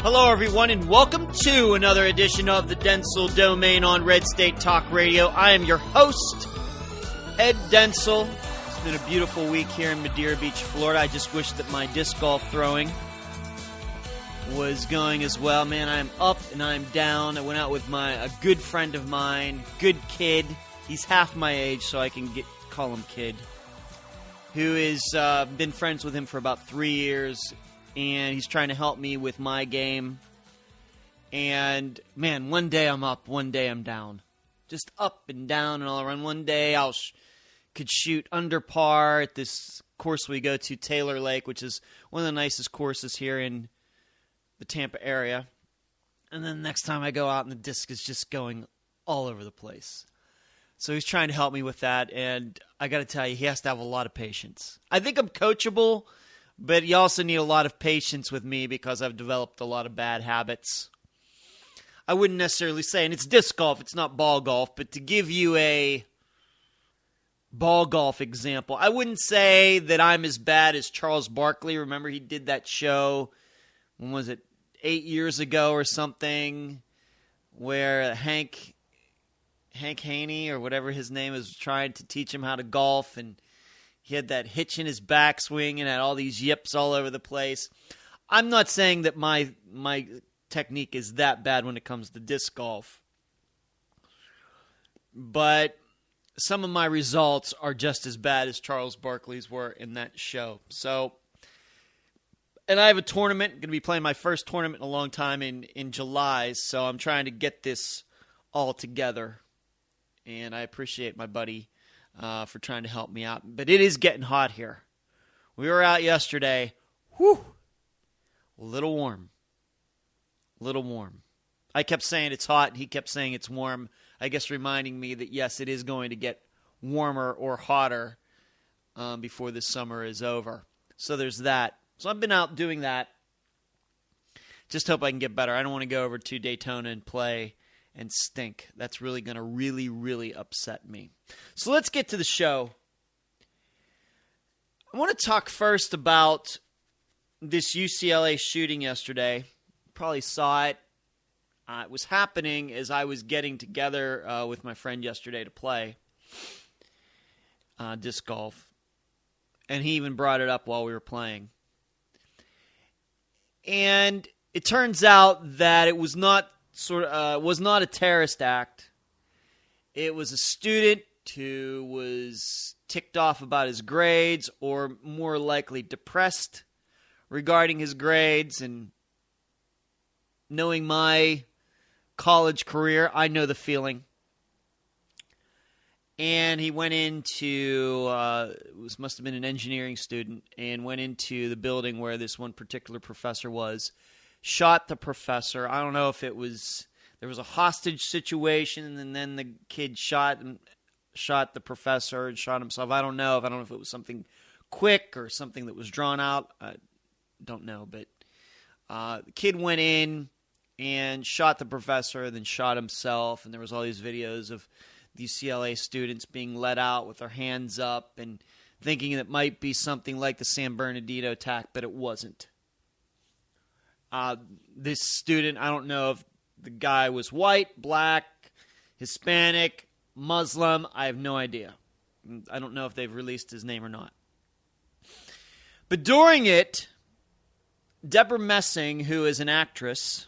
Hello, everyone, and welcome to another edition of the Dentzel Domain on Red State Talk Radio. I am your host, Ed Dentzel. It's been a beautiful week here in Madeira Beach, Florida. I just wish that my disc golf throwing was going as well. Man, I'm up and I'm down. I went out with a good friend of mine, good kid. He's half my age, so I can call him kid, who has been friends with him for about 3 years. And he's trying to help me with my game. And, man, one day I'm up, one day I'm down. Just up and down and all around. One day I could shoot under par at this course we go to, Taylor Lake, which is one of the nicest courses here in the Tampa area. And then the next time I go out and the disc is just going all over the place. So he's trying to help me with that. And I got to tell you, he has to have a lot of patience. I think I'm coachable, but you also need a lot of patience with me because I've developed a lot of bad habits. I wouldn't necessarily say, and it's disc golf, it's not ball golf, but to give you a ball golf example, I wouldn't say that I'm as bad as Charles Barkley. Remember, he did that show, when was it, 8 years ago or something, where Hank Haney, or whatever his name is, trying to teach him how to golf, and he had that hitch in his backswing and had all these yips all over the place. I'm not saying that my technique is that bad when it comes to disc golf, but some of my results are just as bad as Charles Barkley's were in that show. So, and I have a tournament. I'm going to be playing my first tournament in a long time in July, so I'm trying to get this all together, and I appreciate my buddy for trying to help me out. But it is getting hot here. We were out yesterday. Whew. A little warm. I kept saying it's hot, and he kept saying it's warm. I guess reminding me that, yes, it is going to get warmer or hotter before this summer is over. So there's that. So I've been out doing that. Just hope I can get better. I don't want to go over to Daytona and play and stink. That's really going to really upset me. So let's get to the show. I want to talk first about this UCLA shooting yesterday. You probably saw it. It was happening as I was getting together with my friend yesterday to play disc golf. And he even brought it up while we were playing. And it turns out that it was not was not a terrorist act. It was a student who was ticked off about his grades, or more likely depressed regarding his grades. And knowing my college career, I know the feeling. And he went into, must have been an engineering student, and went into the building where this one particular professor was. Shot the professor. I don't know if there was a hostage situation, and then the kid shot the professor and shot himself. I don't know if it was something quick or something that was drawn out. I don't know, but the kid went in and shot the professor, then shot himself, and there was all these videos of the UCLA students being let out with their hands up and thinking it might be something like the San Bernardino attack, but it wasn't. This student, I don't know if the guy was white, black, Hispanic, Muslim. I have no idea. I don't know if they've released his name or not. But during it, Deborah Messing, who is an actress,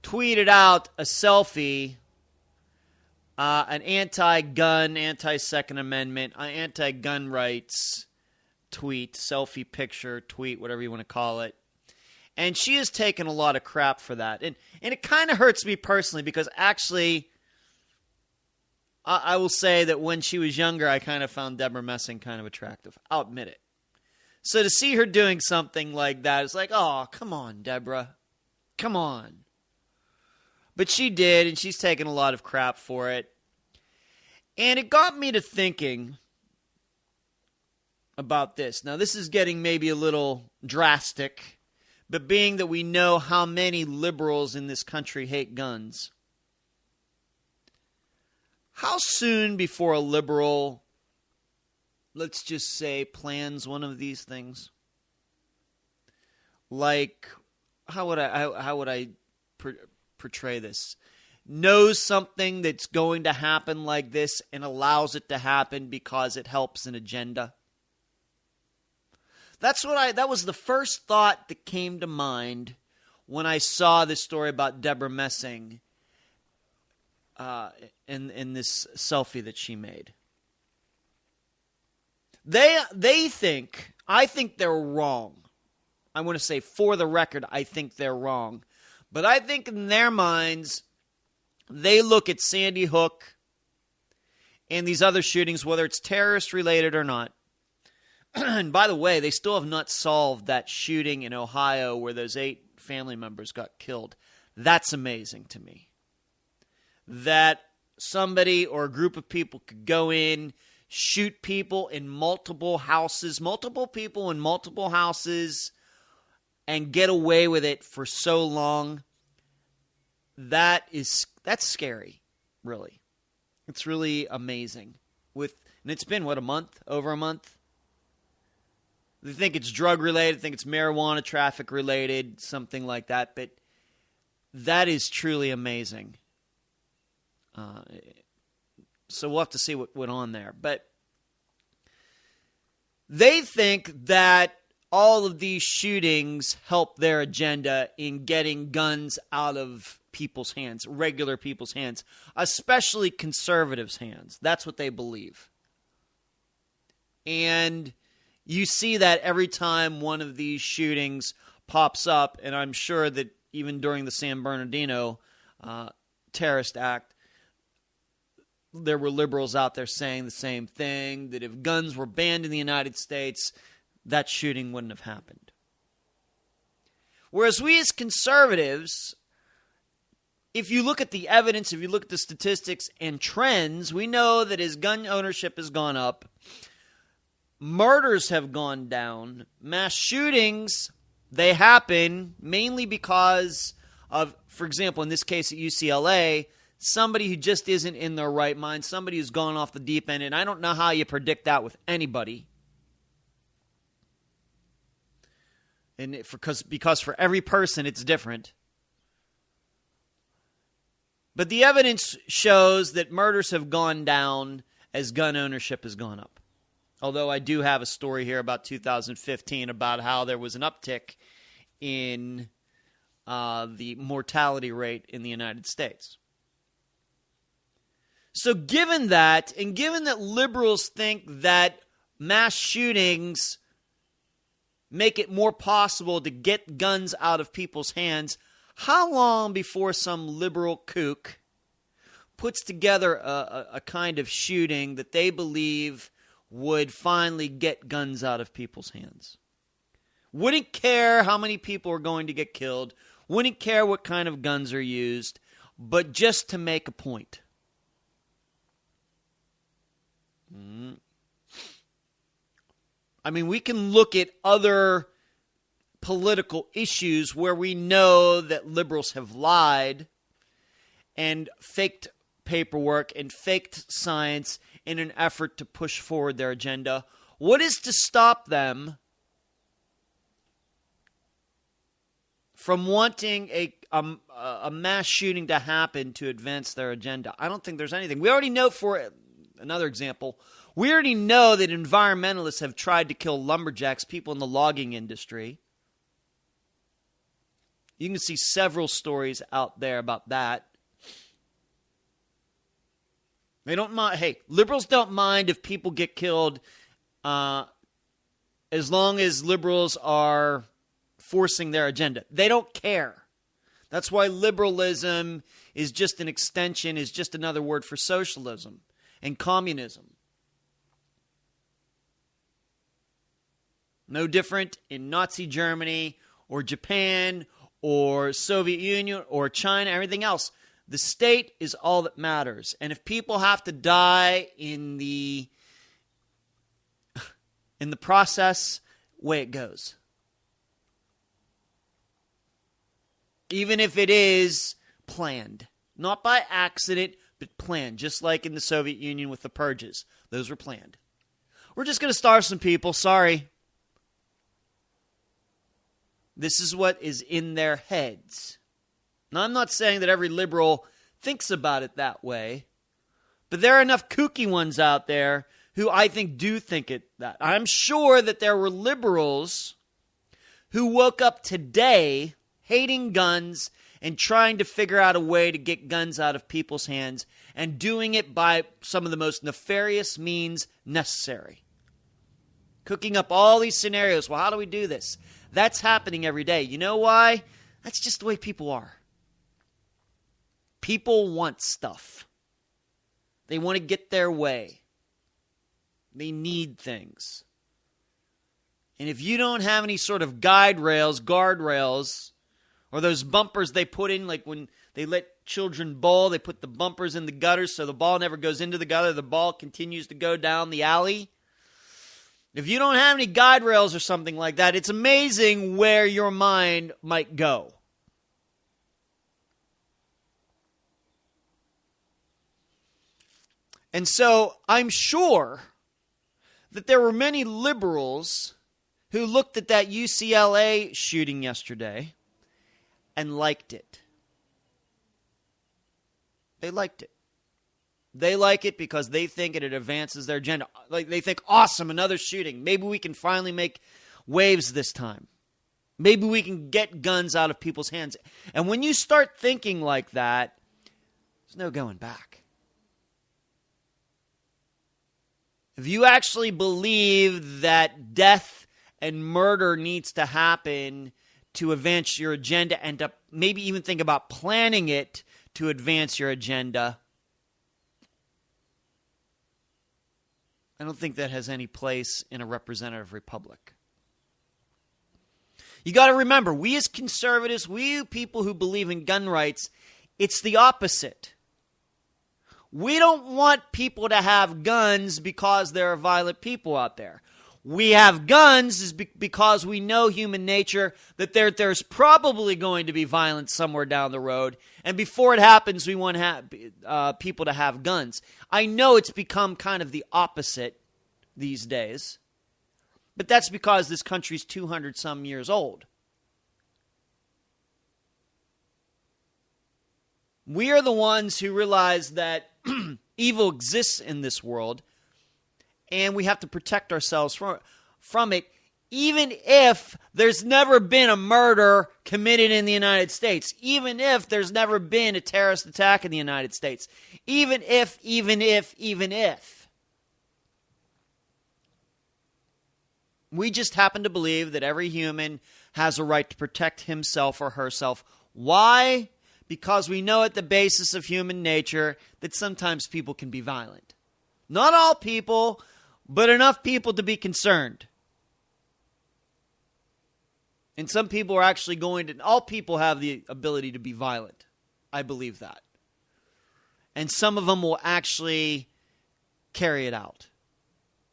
tweeted out a selfie, an anti-gun, anti-Second Amendment, anti-gun rights tweet, selfie picture, tweet, whatever you want to call it. And she has taken a lot of crap for that. And it kind of hurts me personally because actually, I will say that when she was younger, I kind of found Deborah Messing kind of attractive. I'll admit it. So to see her doing something like that, it's like, oh, come on, Deborah. Come on. But she did, and she's taken a lot of crap for it. And it got me to thinking about this. Now, this is getting maybe a little drastic, but being that we know how many liberals in this country hate guns, how soon before a liberal, let's just say, plans one of these things? Like how would I portray this? Knows something that's going to happen like this and allows it to happen because it helps an agenda. That was the first thought that came to mind when I saw this story about Deborah Messing in this selfie that she made. They think, I think they're wrong. I want to say, for the record, I think they're wrong. But I think in their minds, they look at Sandy Hook and these other shootings, whether it's terrorist-related or not. And by the way, they still have not solved that shooting in Ohio where those 8 family members got killed. That's amazing to me. That somebody or a group of people could go in, shoot people in multiple people in multiple houses, and get away with it for so long. That's scary, really. It's really amazing. And it's been, a month? Over a month? They think it's drug-related, think it's marijuana traffic-related, something like that. But that is truly amazing. So we'll have to see what went on there. But they think that all of these shootings help their agenda in getting guns out of people's hands, regular people's hands, especially conservatives' hands. That's what they believe. And you see that every time one of these shootings pops up, and I'm sure that even during the San Bernardino terrorist act, there were liberals out there saying the same thing, that if guns were banned in the United States, that shooting wouldn't have happened. Whereas we as conservatives, if you look at the evidence, if you look at the statistics and trends, we know that as gun ownership has gone up, murders have gone down, mass shootings, they happen mainly because of, for example, in this case at UCLA, somebody who just isn't in their right mind, somebody who's gone off the deep end, and I don't know how you predict that with anybody. And because for every person it's different. But the evidence shows that murders have gone down as gun ownership has gone up. Although I do have a story here about 2015 about how there was an uptick in the mortality rate in the United States. So given that, and given that liberals think that mass shootings make it more possible to get guns out of people's hands, how long before some liberal kook puts together a kind of shooting that they believe would finally get guns out of people's hands? Wouldn't care how many people are going to get killed, wouldn't care what kind of guns are used, but just to make a point. I mean, we can look at other political issues where we know that liberals have lied and faked paperwork and faked science in an effort to push forward their agenda. What is to stop them from wanting a mass shooting to happen to advance their agenda? I don't think there's anything. We already know, for another example, we already know that environmentalists have tried to kill lumberjacks, people in the logging industry. You can see several stories out there about that. They don't mind. Hey, liberals don't mind if people get killed as long as liberals are forcing their agenda. They don't care. That's why liberalism is just an extension, is just another word for socialism and communism. No different in Nazi Germany or Japan or Soviet Union or China, everything else. The state is all that matters. And if people have to die in the process, way it goes. Even if it is planned. Not by accident, but planned. Just like in the Soviet Union with the purges. Those were planned. We're just going to starve some people. Sorry. This is what is in their heads. Now, I'm not saying that every liberal thinks about it that way, but there are enough kooky ones out there who I think do think it that. I'm sure that there were liberals who woke up today hating guns and trying to figure out a way to get guns out of people's hands and doing it by some of the most nefarious means necessary. Cooking up all these scenarios. Well, how do we do this? That's happening every day. You know why? That's just the way people are. People want stuff. They want to get their way. They need things. And if you don't have any sort of guardrails, or those bumpers they put in, like when they let children bowl, they put the bumpers in the gutters so the ball never goes into the gutter, the ball continues to go down the alley. If you don't have any guide rails or something like that, it's amazing where your mind might go. And so I'm sure that there were many liberals who looked at that UCLA shooting yesterday and liked it. They liked it. They like it because they think it advances their agenda. Like they think, awesome, another shooting. Maybe we can finally make waves this time. Maybe we can get guns out of people's hands. And when you start thinking like that, there's no going back. If you actually believe that death and murder needs to happen to advance your agenda and to maybe even think about planning it to advance your agenda, I don't think that has any place in a representative republic. You got to remember, we as conservatives, we people who believe in gun rights, it's the opposite. We don't want people to have guns because there are violent people out there. We have guns is because we know human nature, that there's probably going to be violence somewhere down the road. And before it happens, we want people to have guns. I know it's become kind of the opposite these days. But that's because this country's 200-some years old. We are the ones who realize that evil exists in this world, and we have to protect ourselves from it, even if there's never been a murder committed in the United States, even if there's never been a terrorist attack in the United States, even if. We just happen to believe that every human has a right to protect himself or herself. Why? Because we know at the basis of human nature that sometimes people can be violent. Not all people, but enough people to be concerned. And some people are actually all people have the ability to be violent. I believe that. And some of them will actually carry it out,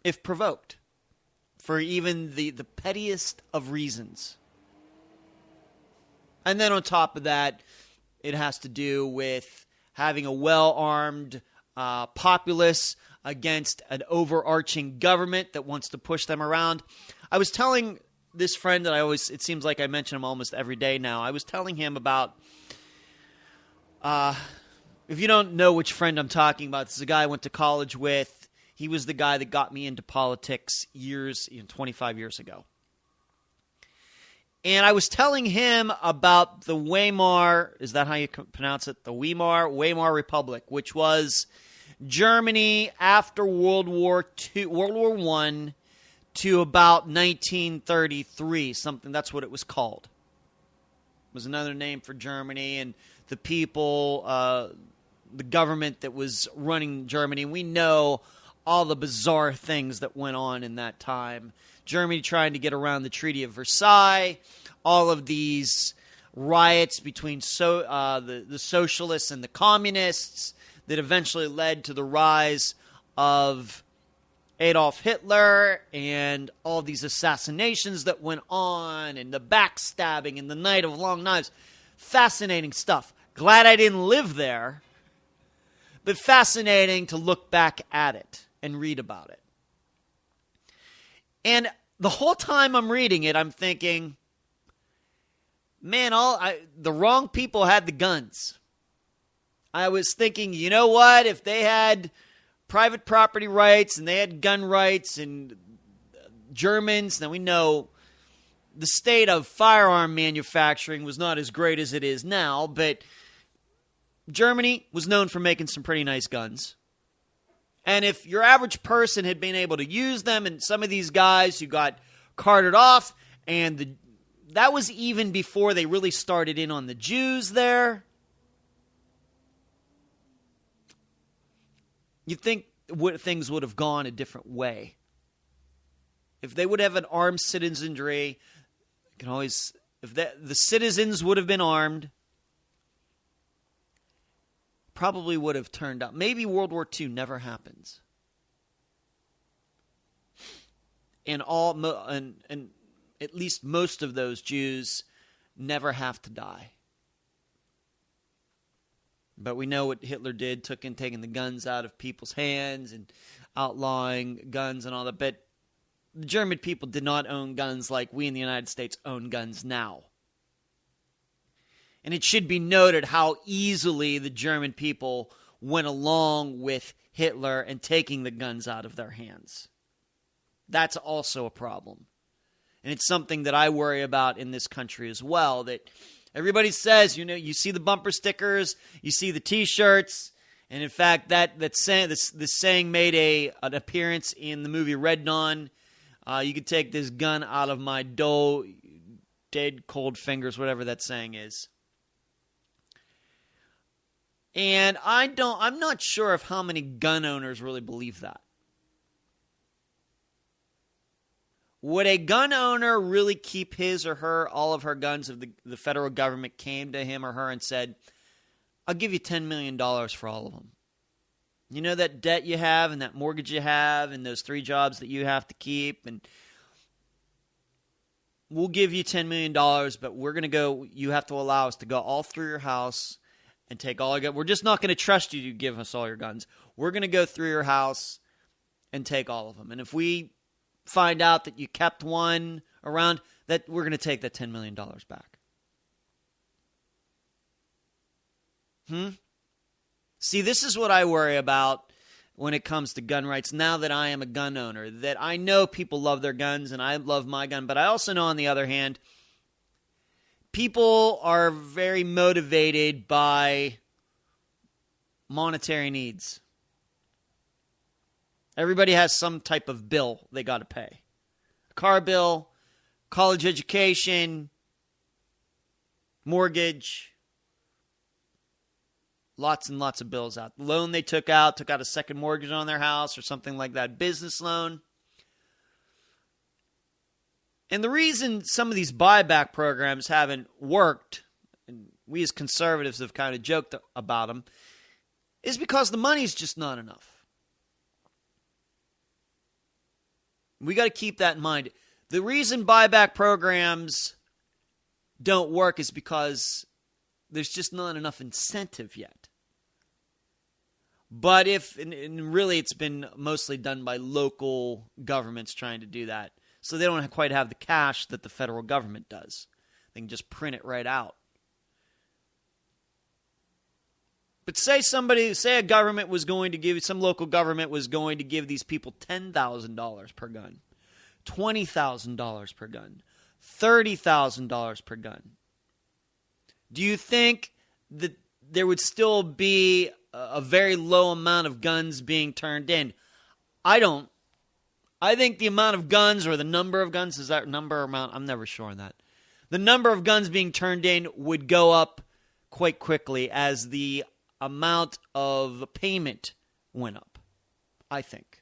if provoked, for even the pettiest of reasons. And then on top of that, it has to do with having a well-armed populace against an overarching government that wants to push them around. I was telling this friend that it seems like I mention him almost every day now. I was telling him about, if you don't know which friend I'm talking about, this is a guy I went to college with. He was the guy that got me into politics 25 years ago. And I was telling him about the Weimar, is that how you pronounce it? The Weimar Republic, which was Germany after World War I to about 1933, that's what it was called. It was another name for Germany and the people, the government that was running Germany. We know all the bizarre things that went on in that time. Germany trying to get around the Treaty of Versailles, all of these riots between the socialists and the communists that eventually led to the rise of Adolf Hitler and all these assassinations that went on and the backstabbing and the Night of Long Knives. Fascinating stuff. Glad I didn't live there, but fascinating to look back at it and read about it. And the whole time I'm reading it, I'm thinking, man, the wrong people had the guns. I was thinking, you know what? If they had private property rights and they had gun rights and Germans, now we know the state of firearm manufacturing was not as great as it is now, but Germany was known for making some pretty nice guns. And if your average person had been able to use them, and some of these guys who got carted off, and that was even before they really started in on the Jews there, you think things would have gone a different way. If they would have an armed citizenry, if the citizens would have been armed, probably would have turned out. Maybe World War II never happens. And at least most of those Jews never have to die. But we know what Hitler did, taking the guns out of people's hands and outlawing guns and all that. But the German people did not own guns like we in the United States own guns now. And it should be noted how easily the German people went along with Hitler and taking the guns out of their hands. That's also a problem. And it's something that I worry about in this country as well, that everybody says, you see the bumper stickers, you see the T-shirts, and in fact, this saying made an appearance in the movie Red Dawn. You could take this gun out of my dead cold fingers, whatever that saying is. And I'm not sure of how many gun owners really believe that. Would a gun owner really keep all of her guns if the federal government came to him or her and said, I'll give you $10 million for all of them? You know that debt you have and that mortgage you have and those 3 jobs that you have to keep, and we'll give you $10 million, but you have to allow us to go all through your house and take all your guns. We're just not going to trust you to give us all your guns. We're going to go through your house and take all of them. And if we find out that you kept one around, that we're going to take that $10 million back. See, this is what I worry about when it comes to gun rights now that I am a gun owner, that I know people love their guns and I love my gun, but I also know on the other hand, people are very motivated by monetary needs. Everybody has some type of bill they got to pay. A car bill, college education, mortgage, lots and lots of bills out. The loan they took out a second mortgage on their house or something like that, business loan. And the reason some of these buyback programs haven't worked, and we as conservatives have kind of joked about them, is because the money's just not enough. We got to keep that in mind. The reason buyback programs don't work is because there's just not enough incentive yet. But and really it's been mostly done by local governments trying to do that. So they don't quite have the cash that the federal government does. They can just print it right out. But say a government was going to give, some local government was going to give these people $10,000 per gun, $20,000 per gun, $30,000 per gun. Do you think that there would still be a very low amount of guns being turned in? I don't. I think the amount of guns, or the number of guns, is that number or amount? I'm never sure on that. The number of guns being turned in would go up quite quickly as the amount of payment went up, I think.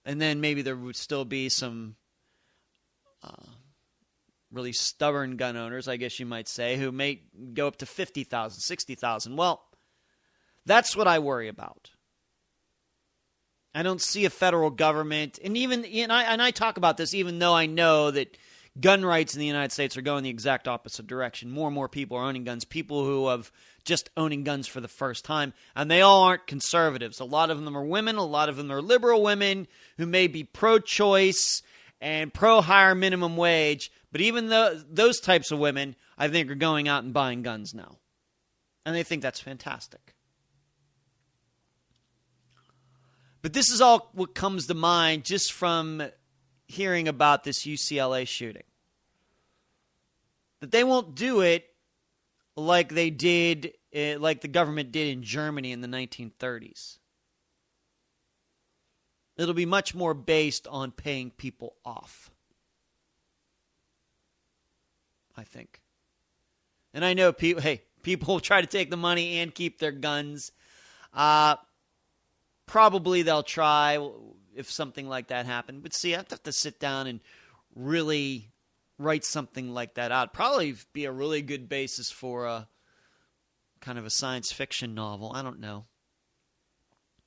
And then maybe there would still be some really stubborn gun owners, I guess you might say, who may go up to 50,000, 60,000. Well, that's what I worry about. I don't see a federal government, and I talk about this even though I know that gun rights in the United States are going the exact opposite direction. More and more people are owning guns, people who have just owning guns for the first time, and they all aren't conservatives. A lot of them are women, a lot of them are liberal women who may be pro-choice, and pro-higher minimum wage. But even those types of women, I think, are going out and buying guns now. And they think that's fantastic. But this is all what comes to mind just from hearing about this UCLA shooting. That they won't do it like they did, like the government did in Germany in the 1930s. It'll be much more based on paying people off, I think. And I know people will try to take the money and keep their guns. Probably they'll try if something like that happened. But see, I have to sit down and really write something like that out. Probably be a really good basis for a kind of a science fiction novel. I don't know.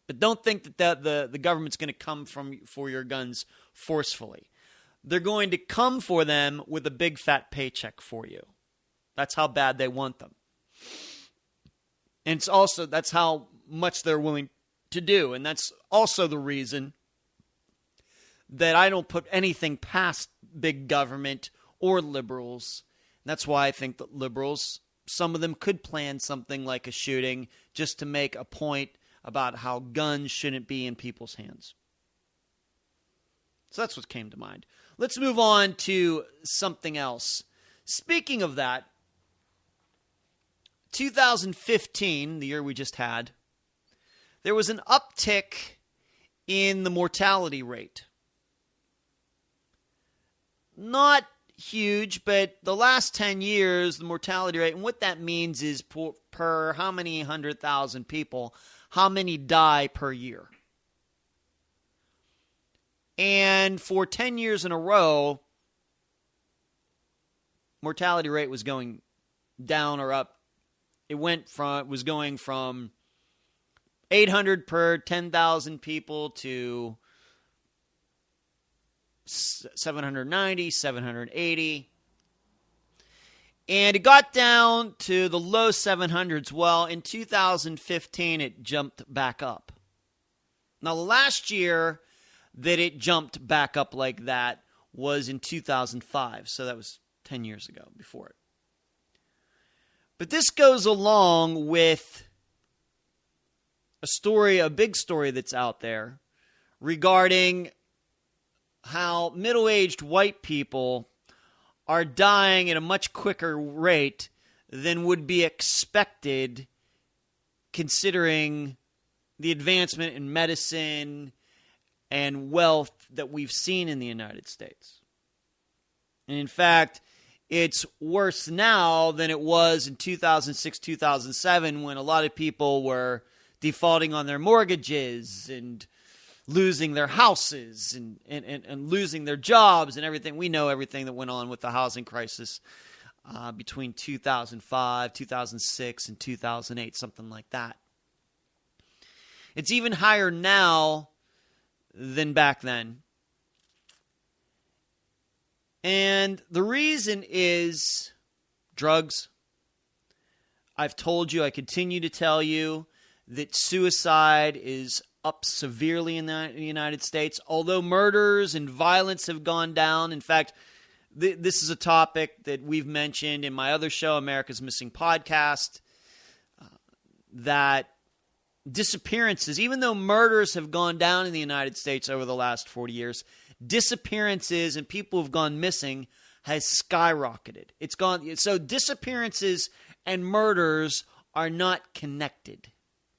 But don't think that the government's going to come for your guns forcefully. They're going to come for them with a big fat paycheck for you. That's how bad they want them. And it's also, that's how much they're willing to do. And that's also the reason that I don't put anything past big government or liberals. And that's why I think that liberals, some of them could plan something like a shooting just to make a point about how guns shouldn't be in people's hands. So that's what came to mind. Let's move on to something else. Speaking of that, 2015, the year we just had, there was an uptick in the mortality rate. Not huge, but the last 10 years, the mortality rate, and what that means is per how many 100,000 people, how many die per year. And for 10 years in a row, mortality rate was going down or up. It was going from 800 per 10,000 people to 790, 780. And it got down to the low 700s. Well, in 2015, it jumped back up. Now, the last year that it jumped back up like that was in 2005. So that was 10 years ago before it. But this goes along with a big story that's out there regarding how middle-aged white people are dying at a much quicker rate than would be expected considering the advancement in medicine and wealth that we've seen in the United States. And in fact, it's worse now than it was in 2006, 2007, when a lot of people were defaulting on their mortgages and losing their houses and losing their jobs and everything. We know everything that went on with the housing crisis between 2005, 2006, and 2008, something like that. It's even higher now than back then. And the reason is drugs. I've told you, I continue to tell you that suicide is up severely in the United States, although murders and violence have gone down. In fact, this is a topic that we've mentioned in my other show, America's Missing Podcast, that disappearances, even though murders have gone down in the United States over the last 40 years, disappearances and people who've gone missing has skyrocketed. It's gone. So disappearances and murders are not connected.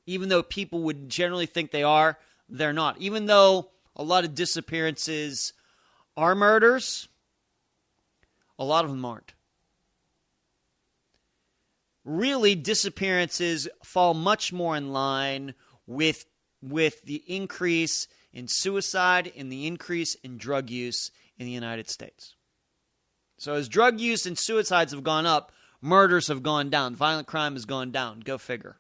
Even though people would generally think they are, they're not. Even though a lot of disappearances are murders, a lot of them aren't. Really, disappearances fall much more in line with the increase in suicide and the increase in drug use in the United States. So as drug use and suicides have gone up, murders have gone down. Violent crime has gone down. Go figure.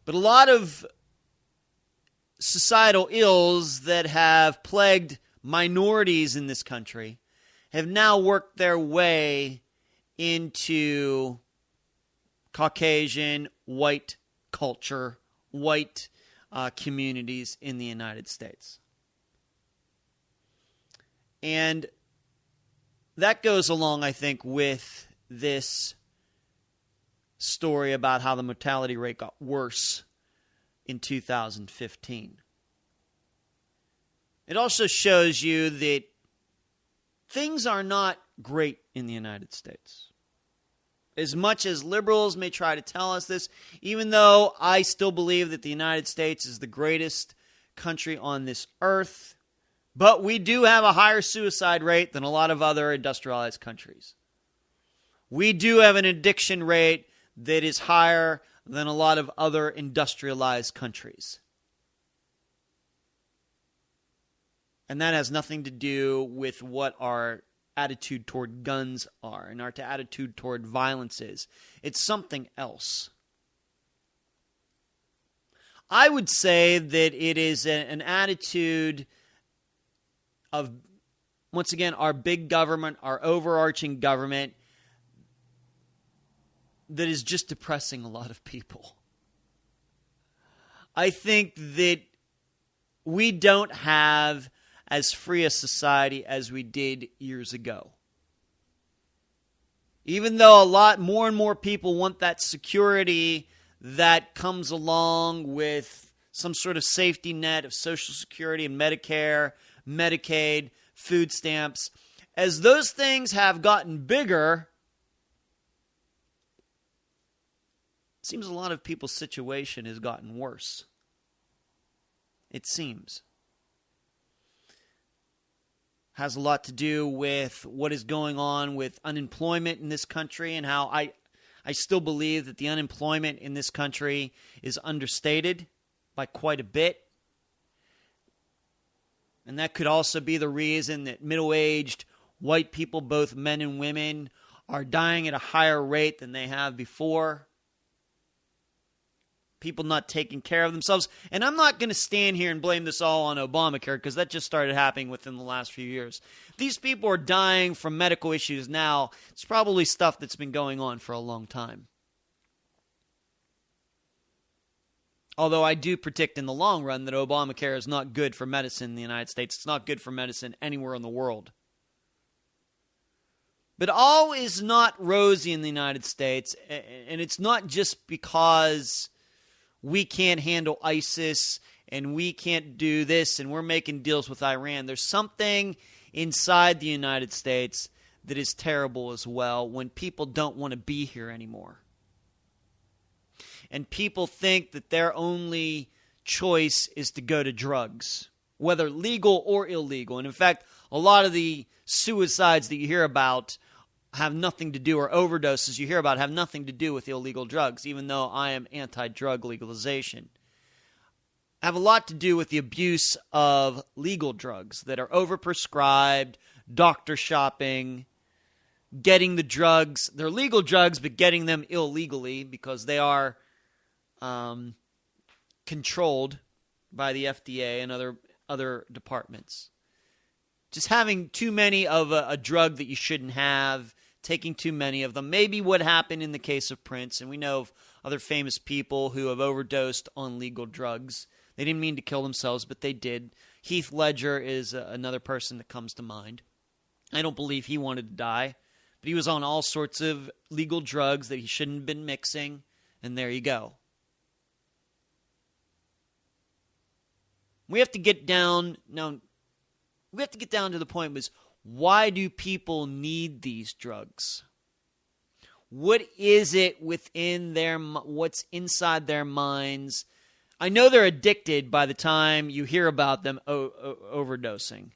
But a lot of societal ills that have plagued minorities in this country have now worked their way into Caucasian, white culture, white communities in the United States. And that goes along, I think, with this story about how the mortality rate got worse in 2015. It also shows you that things are not great in the United States. As much as liberals may try to tell us this, even though I still believe that the United States is the greatest country on this earth, but we do have a higher suicide rate than a lot of other industrialized countries. We do have an addiction rate that is higher than a lot of other industrialized countries. And that has nothing to do with what our attitude toward guns are and our attitude toward violence is. It's something else. I would say that it is an attitude of, once again, our big government, our overarching government, that is just depressing a lot of people. I think that we don't have as free a society as we did years ago. Even though a lot more and more people want that security that comes along with some sort of safety net of Social Security and Medicare, Medicaid, food stamps, as those things have gotten bigger, it seems a lot of people's situation has gotten worse. It seems. Has a lot to do with what is going on with unemployment in this country and how I still believe that the unemployment in this country is understated by quite a bit. And that could also be the reason that middle-aged white people, both men and women, are dying at a higher rate than they have before. People not taking care of themselves. And I'm not going to stand here and blame this all on Obamacare because that just started happening within the last few years. These people are dying from medical issues now. It's probably stuff that's been going on for a long time. Although I do predict in the long run that Obamacare is not good for medicine in the United States. It's not good for medicine anywhere in the world. But all is not rosy in the United States. And it's not just because we can't handle ISIS, and we can't do this, and we're making deals with Iran. There's something inside the United States that is terrible as well when people don't want to be here anymore. And people think that their only choice is to go to drugs, whether legal or illegal. And in fact, a lot of the suicides that you hear about have nothing to do, or overdoses you hear about have nothing to do with illegal drugs, even though I am anti-drug legalization. Have a lot to do with the abuse of legal drugs that are overprescribed, doctor shopping, getting the drugs. They're legal drugs, but getting them illegally because they are controlled by the FDA and other departments. Just having too many of a drug that you shouldn't have, taking too many of them. Maybe what happened in the case of Prince, and we know of other famous people who have overdosed on legal drugs. They didn't mean to kill themselves, but they did. Heath Ledger is another person that comes to mind. I don't believe he wanted to die, but he was on all sorts of legal drugs that he shouldn't have been mixing, and there you go. We have to get down to the point was, why do people need these drugs? What is it within what's inside their minds? I know they're addicted by the time you hear about them overdosing.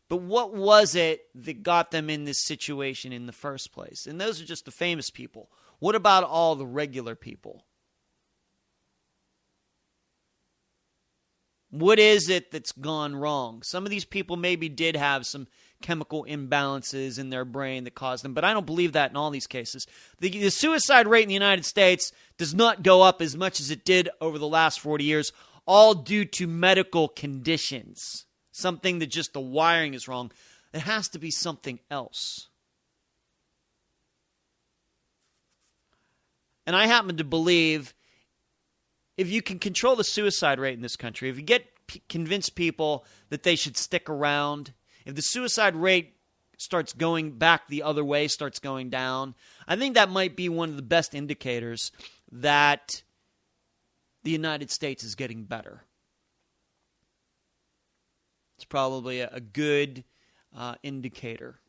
But what was it that got them in this situation in the first place? And those are just the famous people. What about all the regular people? What is it that's gone wrong? Some of these people maybe did have some chemical imbalances in their brain that caused them, but I don't believe that in all these cases. The suicide rate in the United States does not go up as much as it did over the last 40 years, all due to medical conditions. Something that just the wiring is wrong. It has to be something else. And I happen to believe if you can control the suicide rate in this country, if you convince people that they should stick around, if the suicide rate starts going back the other way, starts going down, I think that might be one of the best indicators that the United States is getting better. It's probably a good indicator.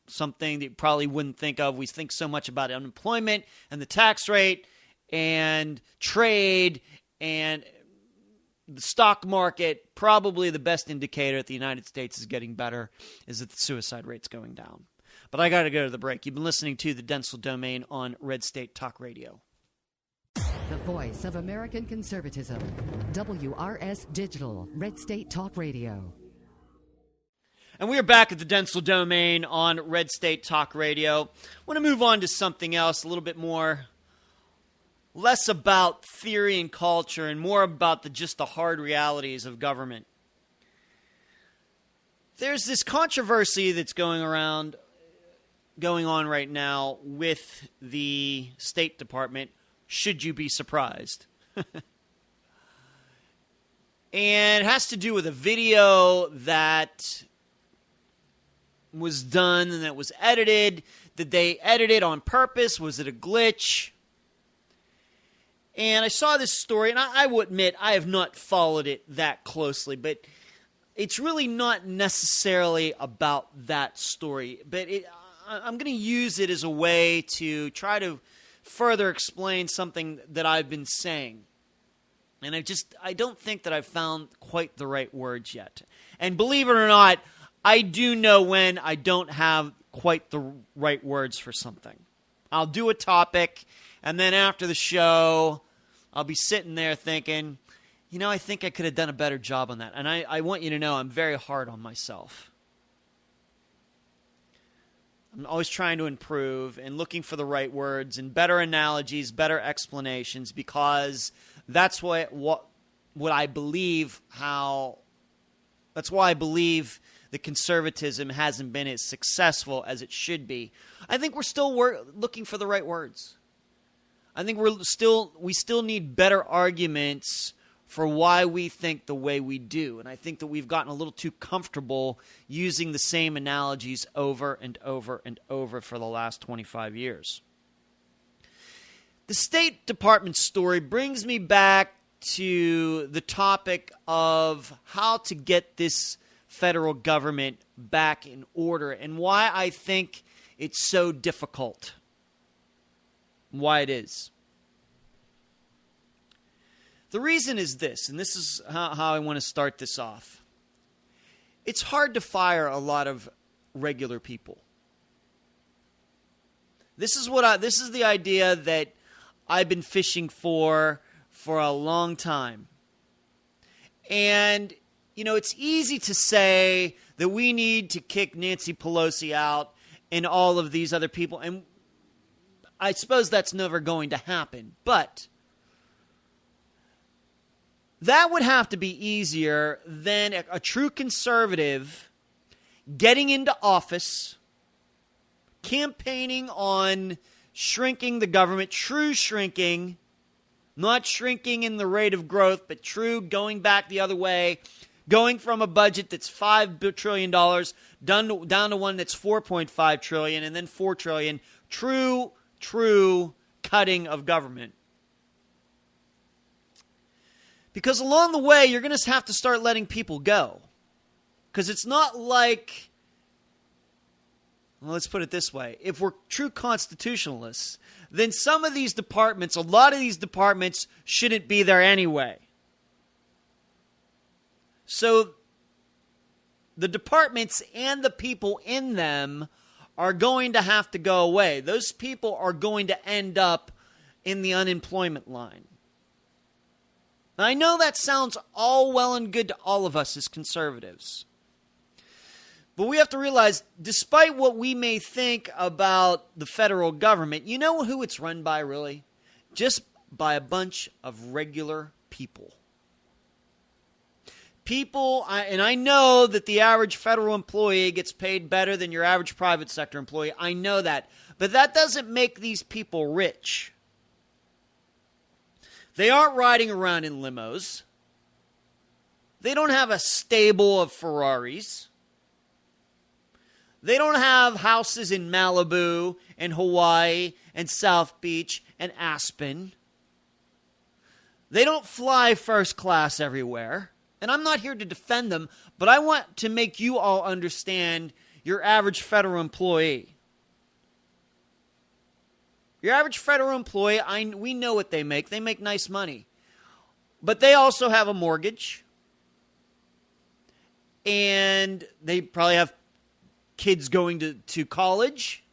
Something that you probably wouldn't think of. We think so much about unemployment and the tax rate and trade and the stock market. Probably the best indicator that the United States is getting better is that the suicide rate's going down. But I got to go to the break. You've been listening to the Dentzel Domain on Red State Talk Radio. The voice of American conservatism. WRS Digital, Red State Talk Radio. And we are back at the Dentzel Domain on Red State Talk Radio. I want to move on to something else, a little bit more, less about theory and culture and more about just the hard realities of government. There's this controversy that's going on right now with the State Department. Should you be surprised? And it has to do with a video that was done and that was edited. Did they edit it on purpose? Was it a glitch? And I saw this story, and I will admit I have not followed it that closely, but it's really not necessarily about that story. But I'm going to use it as a way to try to further explain something that I've been saying. And I don't think that I've found quite the right words yet. And believe it or not, I do know when I don't have quite the right words for something. I'll do a topic, and then after the show, I'll be sitting there thinking, I think I could have done a better job on that. And I want you to know I'm very hard on myself. I'm always trying to improve and looking for the right words and better analogies, better explanations, because that's what I believe that's why I believe the conservatism hasn't been as successful as it should be. I think we're still looking for the right words. I think we still need better arguments for why we think the way we do. And I think that we've gotten a little too comfortable using the same analogies over and over and over for the last 25 years. The State Department story brings me back to the topic of how to get this federal government back in order and why I think it's so difficult. Why it is. The reason is this, and this is how I want to start this off. It's hard to fire a lot of regular people. This is the idea that I've been fishing for a long time. And it's easy to say that we need to kick Nancy Pelosi out and all of these other people. And I suppose that's never going to happen. But that would have to be easier than a true conservative getting into office, campaigning on shrinking the government, true shrinking, not shrinking in the rate of growth, but true going back the other way, going from a budget that's $5 trillion down to one that's $4.5 trillion and then $4 trillion. True cutting of government. Because along the way, you're going to have to start letting people go. Because it's not like, well, let's put it this way. If we're true constitutionalists, then some of these departments, a lot of these departments shouldn't be there anyway. So the departments and the people in them are going to have to go away. Those people are going to end up in the unemployment line. Now, I know that sounds all well and good to all of us as conservatives. But we have to realize, despite what we may think about the federal government, you know who it's run by, really? Just by a bunch of regular people. And I know that the average federal employee gets paid better than your average private sector employee. I know that. But that doesn't make these people rich. They aren't riding around in limos. They don't have a stable of Ferraris. They don't have houses in Malibu and Hawaii and South Beach and Aspen. They don't fly first class everywhere. And I'm not here to defend them, but I want to make you all understand your average federal employee. Your average federal employee, we know what they make. They make nice money. But they also have a mortgage. And they probably have kids going to college.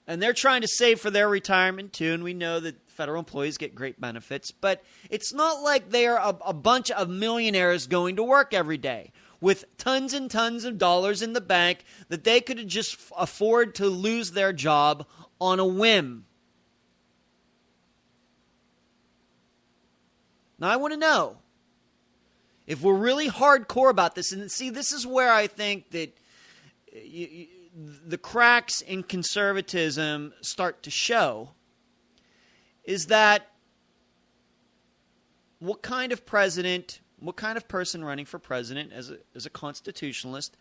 And they're trying to save for their retirement too. And we know that federal employees get great benefits. But it's not like they are a bunch of millionaires going to work every day with tons and tons of dollars in the bank that they could just afford to lose their job on a whim. Now, I want to know if we're really hardcore about this. And see, this is where I think that the cracks in conservatism start to show, is that what kind of president, what kind of person running for president as a constitutionalist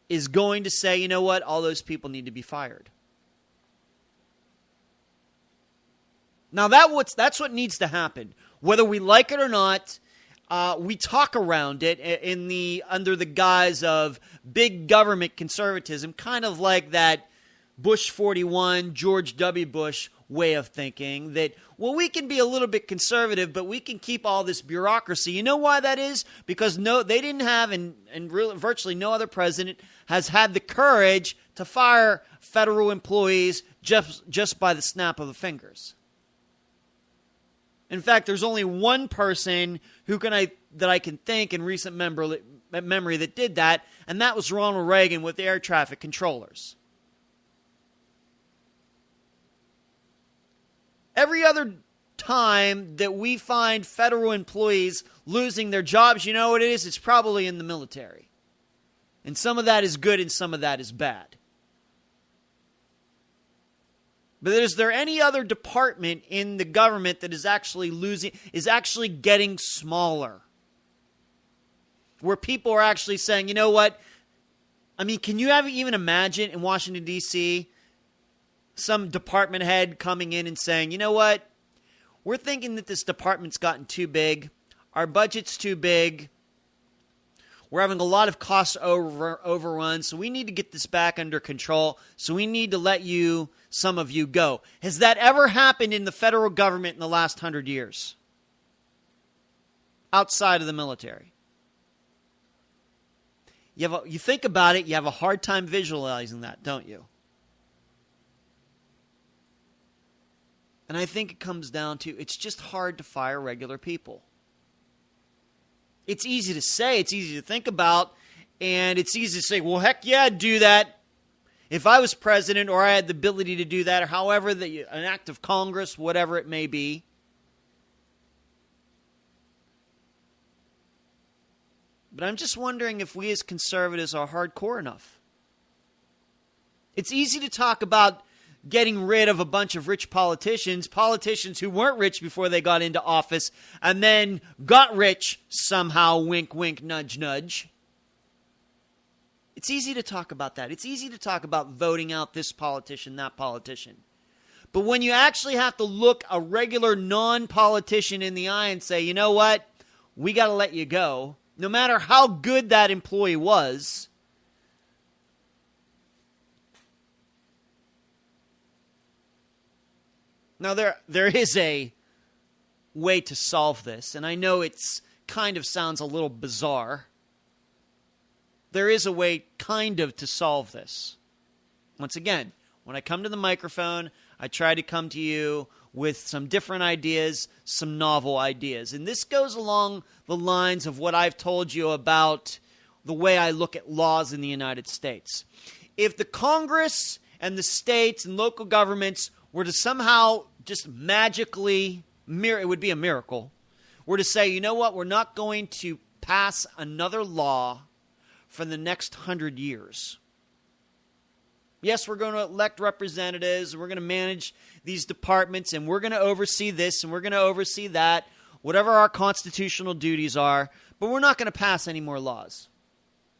is going to say, you know what, all those people need to be fired. Now, that's what needs to happen. Whether we like it or not, we talk around it under the guise of big government conservatism, kind of like that Bush 41, George W. Bush way of thinking that, well, we can be a little bit conservative, but we can keep all this bureaucracy. You know why that is? Because they didn't have, and really, virtually no other president has had the courage to fire federal employees just by the snap of the fingers. In fact, there's only one person that I can think in recent memory that did that, and that was Ronald Reagan with the air traffic controllers. Every other time that we find federal employees losing their jobs, you know what it is? It's probably in the military. And some of that is good and some of that is bad. But is there any other department in the government that is actually getting smaller? Where people are actually saying, you know what? I mean, can you even imagine in Washington, D.C., some department head coming in and saying, you know what? We're thinking that this department's gotten too big. Our budget's too big. We're having a lot of cost overruns, so we need to get this back under control. So we need to let some of you go. Has that ever happened in the federal government in the last 100 years? Outside of the military. You think about it, you have a hard time visualizing that, don't you? And I think it comes down to, it's just hard to fire regular people. It's easy to say, it's easy to think about, and it's easy to say, well, heck yeah, I'd do that if I was president or I had the ability to do that, or however, an act of Congress, whatever it may be. But I'm just wondering if we as conservatives are hardcore enough. It's easy to talk about getting rid of a bunch of rich politicians who weren't rich before they got into office and then got rich somehow, wink, wink, nudge, nudge. It's easy to talk about that. It's easy to talk about voting out this politician, that politician. But when you actually have to look a regular non-politician in the eye and say, you know what, we got to let you go, no matter how good that employee was. Now, there is a way to solve this, and I know it's kind of sounds a little bizarre. There is a way kind of to solve this. Once again, when I come to the microphone, I try to come to you with some different ideas, some novel ideas. And this goes along the lines of what I've told you about the way I look at laws in the United States. If the Congress and the states and local governments were to somehow just magically, it would be a miracle, were to say, you know what, we're not going to pass another law for the next 100 years. Yes, we're going to elect representatives, and we're going to manage these departments, and we're going to oversee this, and we're going to oversee that, whatever our constitutional duties are, but we're not going to pass any more laws.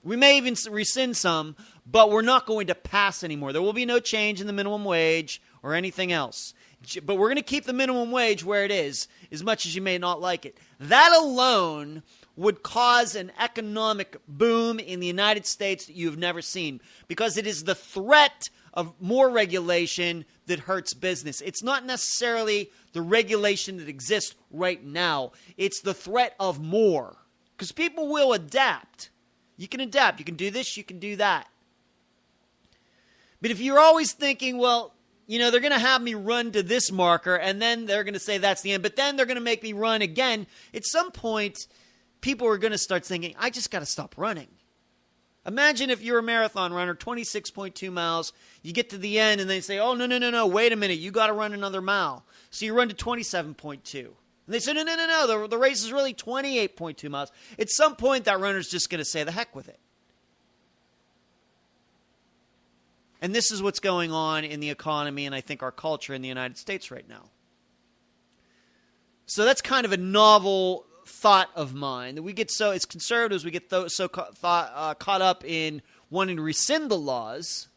We may even rescind some, but we're not going to pass anymore. There will be no change in the minimum wage or anything else. But we're going to keep the minimum wage where it is, as much as you may not like it. That alone would cause an economic boom in the United States that you've never seen, because it is the threat of more regulation that hurts business. It's not necessarily the regulation that exists right now. It's the threat of more, because people will adapt. You can adapt. You can do this. You can do that. But if you're always thinking, well, you know, they're going to have me run to this marker, and then they're going to say that's the end, but then they're going to make me run again, at some point, people are going to start thinking, I just got to stop running. Imagine if you're a marathon runner, 26.2 miles, you get to the end, and they say, oh, no, wait a minute, you got to run another mile. So you run to 27.2. And they say, no, the race is really 28.2 miles. At some point, that runner's just going to say, the heck with it. And this is what's going on in the economy and I think our culture in the United States right now. So that's kind of a novel thought of mine. That we get so, as conservatives, we get caught up in wanting to rescind the laws,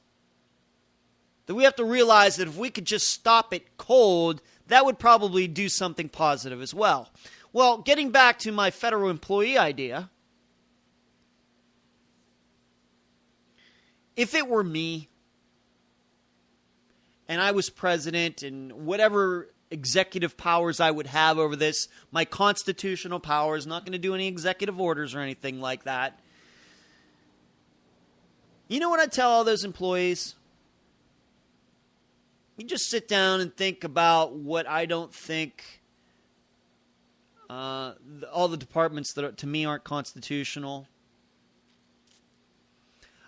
that we have to realize that if we could just stop it cold, that would probably do something positive as well. Well, getting back to my federal employee idea, if it were me, and I was president, and whatever executive powers I would have over this, my constitutional powers, not going to do any executive orders or anything like that. You know what I tell all those employees? You just sit down and think about what I don't think all the departments that to me aren't constitutional.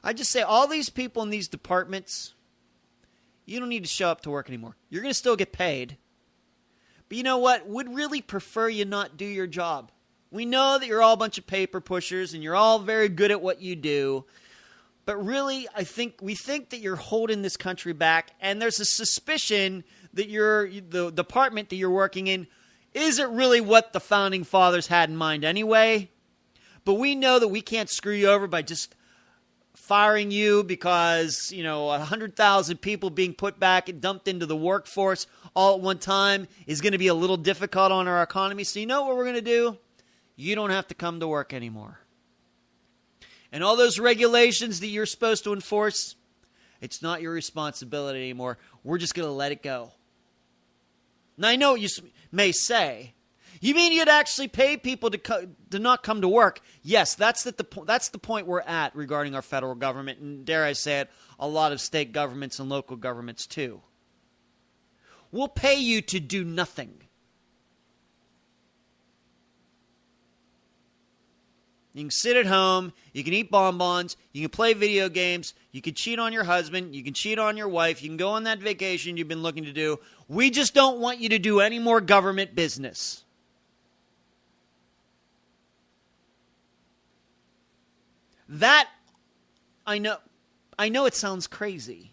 I just say all these people in these departments, you don't need to show up to work anymore. You're going to still get paid. But you know what? Would really prefer you not do your job. We know that you're all a bunch of paper pushers and you're all very good at what you do. But really, we think that you're holding this country back. And there's a suspicion that the department that you're working in isn't really what the founding fathers had in mind anyway. But we know that we can't screw you over by just firing you because, 100,000 people being put back and dumped into the workforce all at one time is going to be a little difficult on our economy. So you know what we're going to do? You don't have to come to work anymore. And all those regulations that you're supposed to enforce, it's not your responsibility anymore. We're just going to let it go. Now, I know what you may say. You mean you'd actually pay people to not come to work? Yes, that's the point we're at regarding our federal government, and dare I say it, a lot of state governments and local governments too. We'll pay you to do nothing. You can sit at home, you can eat bonbons, you can play video games, you can cheat on your husband, you can cheat on your wife, you can go on that vacation you've been looking to do. We just don't want you to do any more government business. That, I know it sounds crazy,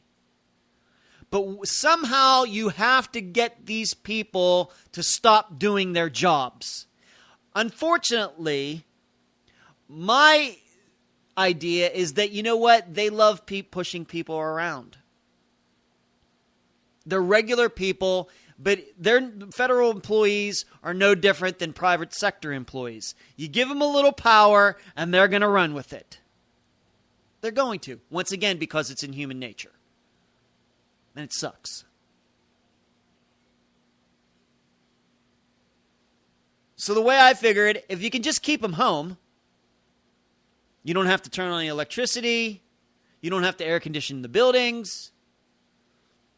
but somehow you have to get these people to stop doing their jobs. Unfortunately, my idea is that, you know what? They love pushing people around. They're regular people, but their federal employees are no different than private sector employees. You give them a little power, and they're going to run with it. They're going to. Once again, because it's in human nature. And it sucks. So the way I figure it, if you can just keep them home, you don't have to turn on the electricity. You don't have to air condition the buildings.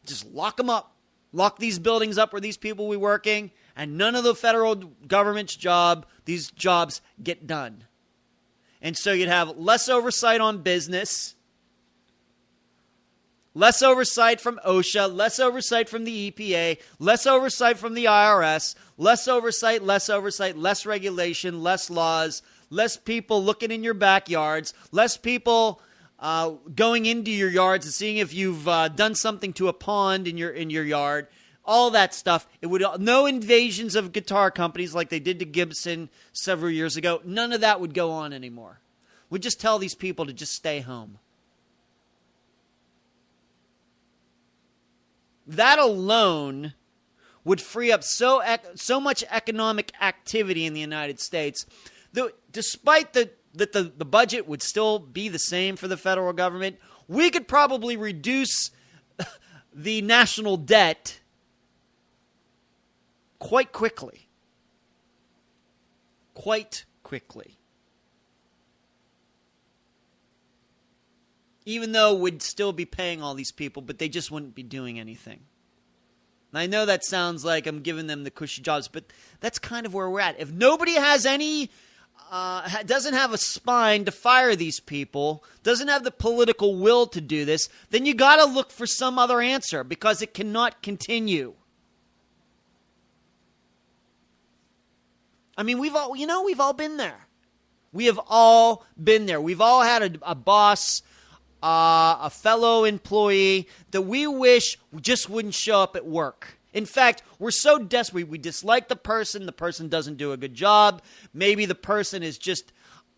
Just lock them up. Lock these buildings up where these people will be working, and none of the federal government's these jobs get done. And so you'd have less oversight on business, less oversight from OSHA, less oversight from the EPA, less oversight from the IRS, less oversight, less regulation, less laws, less people looking in your backyards, less people going into your yards and seeing if you've done something to a pond in your yard. All that stuff. It would no invasions of guitar companies like they did to Gibson several years ago. None of that would go on anymore. would just tell these people to just stay home. That alone would free up so much economic activity in the United States, despite that the budget would still be the same for the federal government. We could probably reduce the national debt quite quickly. Quite quickly. Even though we'd still be paying all these people, but they just wouldn't be doing anything. And I know that sounds like I'm giving them the cushy jobs, but that's kind of where we're at. If nobody has doesn't have a spine to fire these people, doesn't have the political will to do this, then you got to look for some other answer, because it cannot continue. I mean, we've all been there. We have all been there. We've all had a boss, a fellow employee that we wish just wouldn't show up at work. In fact, we're so desperate. We dislike the person doesn't do a good job. Maybe the person is just,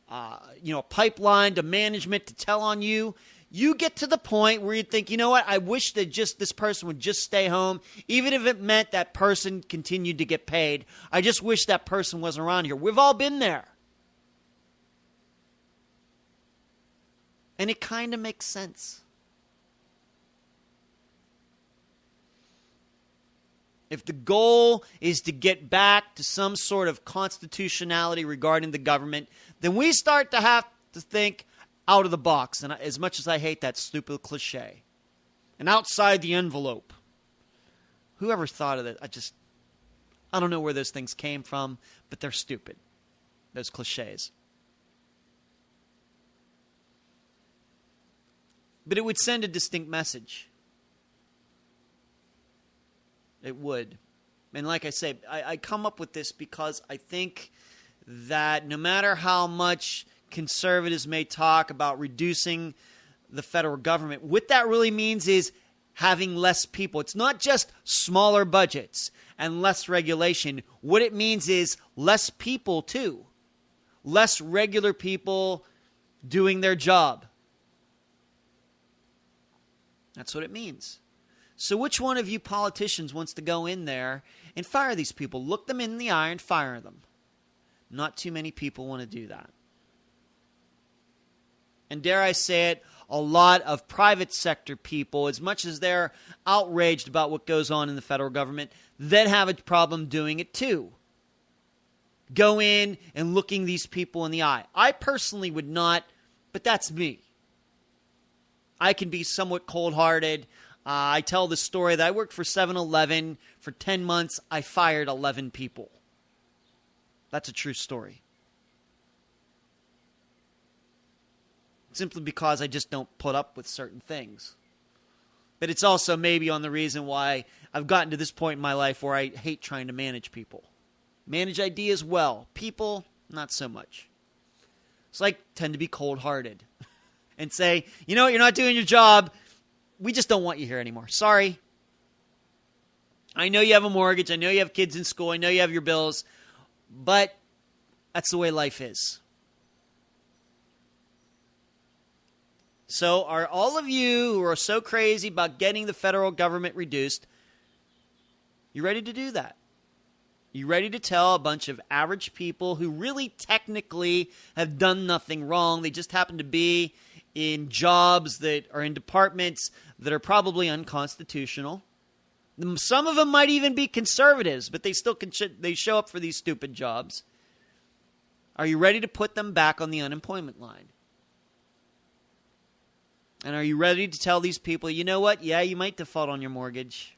pipeline to management to tell on you. You get to the point where you think, you know what, I wish that this person would just stay home, even if it meant that person continued to get paid. I just wish that person wasn't around here. We've all been there. And it kind of makes sense. If the goal is to get back to some sort of constitutionality regarding the government, then we start to have to think out of the box. And as much as I hate that stupid cliche, and outside the envelope. Whoever thought of it, I don't know where those things came from, but they're stupid. Those cliches. But it would send a distinct message. It would. And like I say, I come up with this because I think that no matter how much conservatives may talk about reducing the federal government, what that really means is having less people. It's not just smaller budgets and less regulation. What it means is less people too. Less regular people doing their job. That's what it means. So which one of you politicians wants to go in there and fire these people? Look them in the eye and fire them. Not too many people want to do that. And dare I say it, a lot of private sector people, as much as they're outraged about what goes on in the federal government, then have a problem doing it too. Go in and looking these people in the eye. I personally would not, but that's me. I can be somewhat cold-hearted. I tell the story that I worked for 7-Eleven for 10 months. I fired 11 people. That's a true story. Simply because I just don't put up with certain things. But it's also maybe on the reason why I've gotten to this point in my life where I hate trying to manage people. Manage ideas well. People, not so much. So I tend to be cold-hearted and say, you know what, you're not doing your job. We just don't want you here anymore. Sorry. I know you have a mortgage. I know you have kids in school. I know you have your bills. But that's the way life is. So are all of you who are so crazy about getting the federal government reduced, you ready to do that? You ready to tell a bunch of average people who really technically have done nothing wrong, they just happen to be in jobs that are in departments that are probably unconstitutional. Some of them might even be conservatives, but they still they show up for these stupid jobs. Are you ready to put them back on the unemployment line? And are you ready to tell these people, you know what? Yeah, you might default on your mortgage.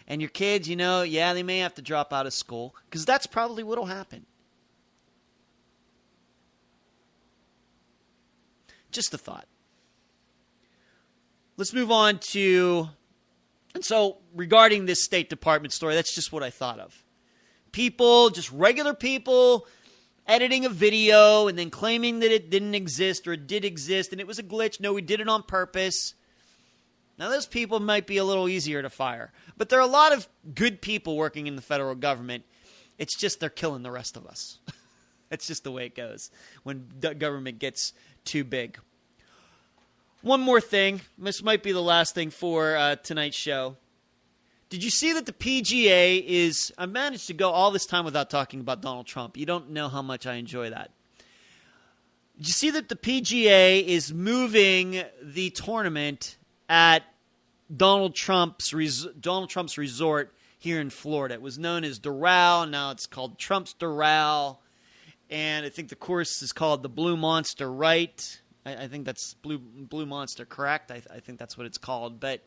And your kids, yeah, they may have to drop out of school. Because that's probably what will happen. Just a thought. Let's move on to... And so, regarding this State Department story, that's just what I thought of. People, just regular people, editing a video and then claiming that it didn't exist or it did exist and it was a glitch. No, we did it on purpose. Now, those people might be a little easier to fire. But there are a lot of good people working in the federal government. It's just they're killing the rest of us. That's just the way it goes when the government gets too big. One more thing. This might be the last thing for tonight's show. Did you see that the PGA is... I managed to go all this time without talking about Donald Trump. You don't know how much I enjoy that. Did you see that the PGA is moving the tournament at Donald Trump's resort here in Florida? It was known as Doral. Now it's called Trump's Doral. And I think the course is called the Blue Monster, right? I think that's Blue Monster, correct? I think that's what it's called. But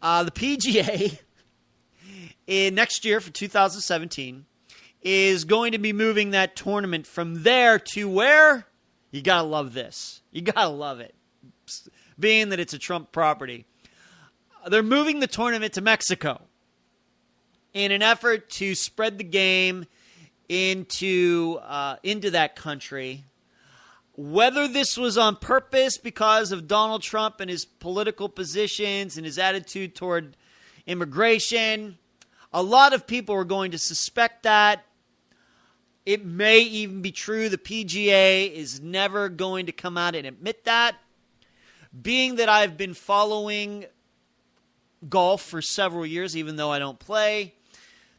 the PGA next year for 2017 is going to be moving that tournament from there to where? You got to love this. You got to love it. Being that it's a Trump property. They're moving the tournament to Mexico in an effort to spread the game into that country. Whether this was on purpose because of Donald Trump and his political positions and his attitude toward immigration, a lot of people are going to suspect that. It may even be true. The PGA is never going to come out and admit that. Being that I've been following golf for several years, even though I don't play,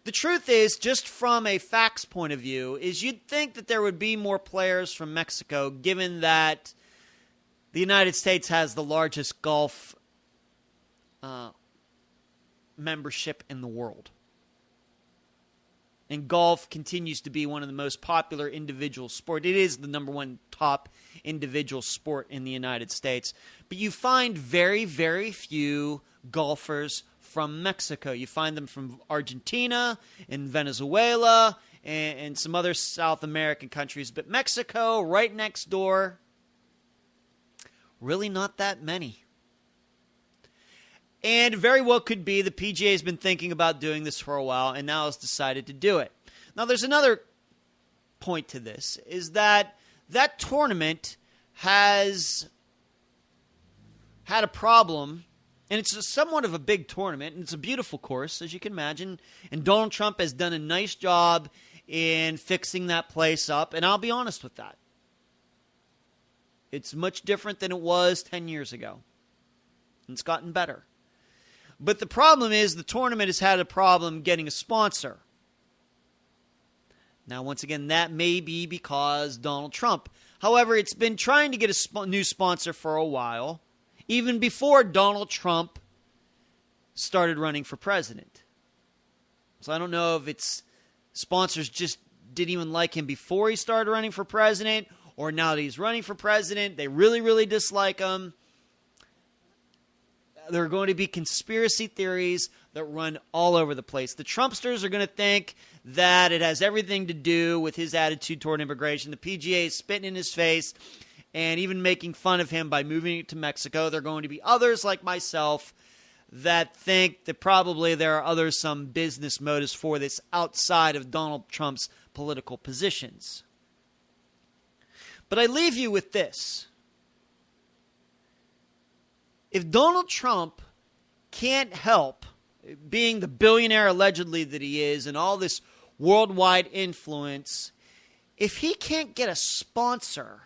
the truth is, just from a facts point of view, is you'd think that there would be more players from Mexico, given that the United States has the largest golf membership in the world. And golf continues to be one of the most popular individual sports. It is the number one top individual sport in the United States. But you find very, very few golfers from Mexico. You find them from Argentina and Venezuela and some other South American countries. But Mexico, right next door, really not that many. And very well could be the PGA has been thinking about doing this for a while and now has decided to do it. Now, there's another point to this, is that tournament has had a problem. And it's somewhat of a big tournament, and it's a beautiful course, as you can imagine. And Donald Trump has done a nice job in fixing that place up, and I'll be honest with that. It's much different than it was 10 years ago. And it's gotten better. But the problem is the tournament has had a problem getting a sponsor. Now, once again, that may be because Donald Trump. However, it's been trying to get a new sponsor for a while, even before Donald Trump started running for president. So I don't know if it's sponsors just didn't even like him before he started running for president, or now that he's running for president, they really, really dislike him. There are going to be conspiracy theories that run all over the place. The Trumpsters are going to think that it has everything to do with his attitude toward immigration. The PGA is spitting in his face and even making fun of him by moving it to Mexico. There are going to be others like myself that think that probably there are some business motives for this outside of Donald Trump's political positions. But I leave you with this. If Donald Trump can't help, being the billionaire allegedly that he is and all this worldwide influence, if he can't get a sponsor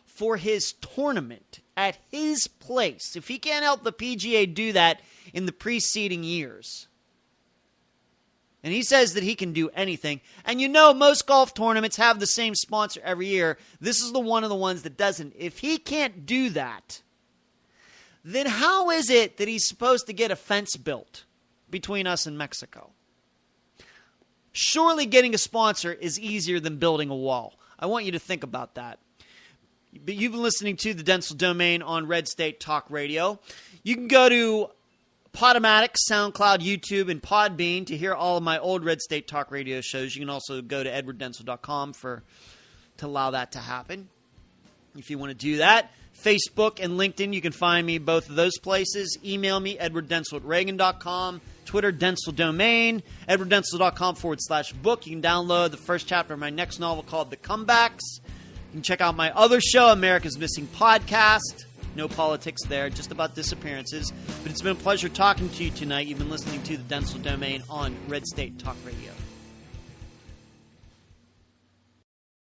for his tournament at his place, if he can't help the PGA do that in the preceding years, and he says that he can do anything, and you know most golf tournaments have the same sponsor every year, this is one of the ones that doesn't. If he can't do that, then how is it that he's supposed to get a fence built between us and Mexico? Surely getting a sponsor is easier than building a wall. I want you to think about that. But you've been listening to the Dentzel Domain on Red State Talk Radio. You can go to Podomatic, SoundCloud, YouTube, and Podbean to hear all of my old Red State Talk Radio shows. You can also go to edwarddentzel.com to allow that to happen if you want to do that. Facebook and LinkedIn, you can find me both of those places. Email me, edwarddentzel@reagan.com. Twitter, Dentzel Domain. edwarddentzel.com/book. You can download the first chapter of my next novel called The Comebacks. You can check out my other show, America's Missing Podcast. No politics there, just about disappearances. But it's been a pleasure talking to you tonight. You've been listening to the Dentzel Domain on Red State Talk Radio.